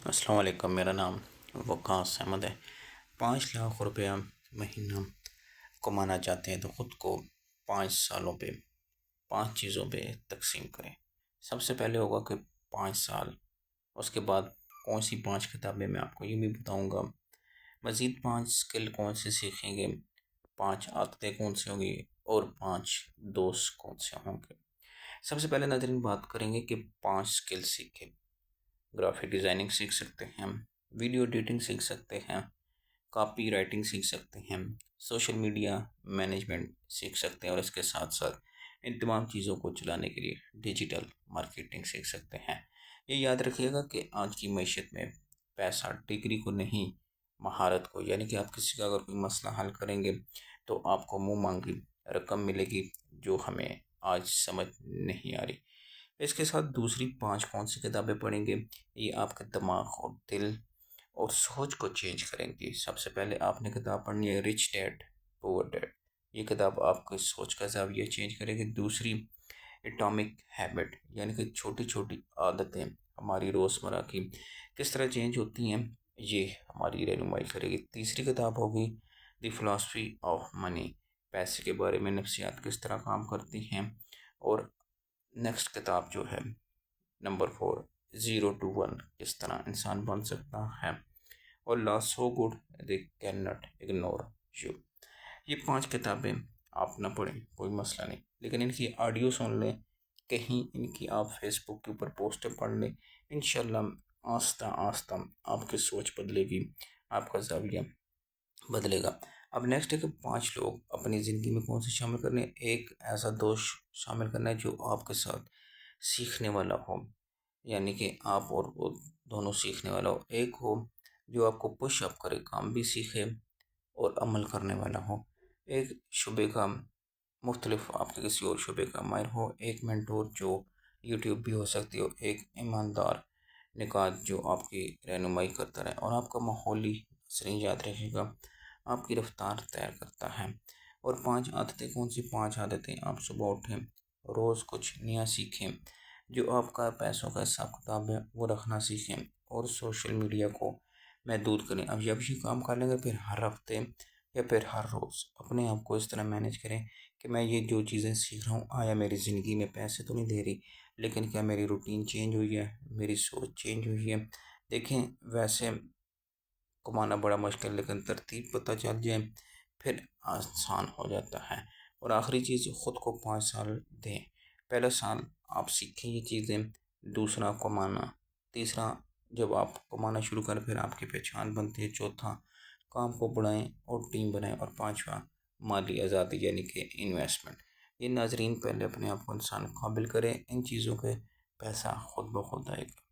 السلام علیکم، میرا نام وقاص احمد ہے۔ 5 لاکھ روپیہ مہینہ کمانا چاہتے ہیں تو خود کو 5 سالوں پہ 5 چیزوں پہ تقسیم کریں۔ سب سے پہلے ہوگا کہ 5 سال، اس کے بعد کون سی 5 کتابیں، میں آپ کو یہ بھی بتاؤں گا۔ مزید 5 اسکل کون سے سیکھیں گے، 5 عادتیں کون سی ہوں گی، اور 5 دوست کون سے ہوں گے۔ سب سے پہلے ناظرین بات کریں گے کہ 5 اسکل سیکھیں۔ گرافک ڈیزائننگ سیکھ سکتے ہیں، ویڈیو ایڈیٹنگ سیکھ سکتے ہیں، کاپی رائٹنگ سیکھ سکتے ہیں، سوشل میڈیا مینجمنٹ سیکھ سکتے ہیں، اور اس کے ساتھ ساتھ ان تمام چیزوں کو چلانے کے لیے ڈیجیٹل مارکیٹنگ سیکھ سکتے ہیں۔ یہ یاد رکھیے گا کہ آج کی معیشت میں پیسہ ڈگری کو نہیں، مہارت کو، یعنی کہ آپ کسی کا اگر کوئی مسئلہ حل کریں گے تو آپ کو منہ مانگی رقم ملے گی جو ہمیں آج سمجھ نہیں آ رہی۔ اس کے ساتھ دوسری 5 کون سی کتابیں پڑھیں گے، یہ آپ کا دماغ اور دل اور سوچ کو چینج کریں گی۔ سب سے پہلے آپ نے کتاب پڑھنی ہے رچ ڈیڈ پور ڈیڈ، یہ کتاب آپ کی سوچ کا زاویہ چینج کرے گی۔ دوسری ایٹامک ہیبٹ، یعنی کہ چھوٹی چھوٹی عادتیں ہماری روزمرہ کی کس طرح چینج ہوتی ہیں، یہ ہماری رہنمائی کرے گی۔ تیسری کتاب ہوگی دی فلاسفی آف منی، پیسے کے بارے میں نفسیات کس طرح کام کرتی ہیں۔ اور نیکسٹ کتاب جو ہے نمبر 4، 0 to 1، کس طرح انسان بن سکتا ہے۔ اور last, so good they can not ignore you. یہ 5 کتابیں آپ نہ پڑھیں کوئی مسئلہ نہیں، لیکن ان کی آڈیو سن لیں، کہیں ان کی آپ فیس بک کے اوپر پوسٹیں پڑھ لیں، انشاءاللہ آہستہ آہستہ آپ کی سوچ بدلے گی، آپ کا زاویہ بدلے گا۔ اب نیکسٹ ہے کہ 5 لوگ اپنی زندگی میں کون سے شامل کرنے ہیں۔ ایک ایسا دوست شامل کرنا ہے جو آپ کے ساتھ سیکھنے والا ہو، یعنی کہ آپ اور وہ دونوں سیکھنے والا ہو۔ ایک ہو جو آپ کو پش اپ کرے، کام بھی سیکھے اور عمل کرنے والا ہو۔ ایک شعبے کا مختلف، آپ کے کسی اور شعبے کا ماہر ہو۔ ایک مینٹور جو یوٹیوب بھی ہو سکتی ہو۔ ایک ایماندار نکات جو آپ کی رہنمائی کرتا رہے، اور آپ کا ماحولی نظرین یاد رکھے گا، آپ کی رفتار طے کرتا ہے۔ اور 5 عادتیں کون سی، 5 عادتیں آپ صبح اٹھیں، روز کچھ نیا سیکھیں، جو آپ کا پیسوں کا حساب کتاب ہے وہ رکھنا سیکھیں، اور سوشل میڈیا کو محدود کریں۔ اب جب یہ کام کر لیں گے، پھر ہر ہفتے یا پھر ہر روز اپنے آپ کو اس طرح مینیج کریں کہ میں یہ جو چیزیں سیکھ رہا ہوں، آیا میری زندگی میں پیسے تو نہیں دے رہی، لیکن کیا میری روٹین چینج ہوئی ہے، میری سوچ چینج ہوئی ہے۔ دیکھیں، ویسے کمانا بڑا مشکل، لیکن ترتیب پتہ چل جائے پھر آسان ہو جاتا ہے۔ اور آخری چیز، خود کو 5 سال دیں۔ پہلا سال آپ سیکھیں یہ چیزیں، دوسرا کمانا، تیسرا جب آپ کمانا شروع کریں پھر آپ کی پہچان بنتی ہے، چوتھا کام کو بڑھائیں اور ٹیم بنائیں، اور 5واں مالی آزادی یعنی کہ انویسٹمنٹ۔ یہ ناظرین پہلے اپنے آپ کو انسان قابل کریں، ان چیزوں کے پیسہ خود بخود آئے گا۔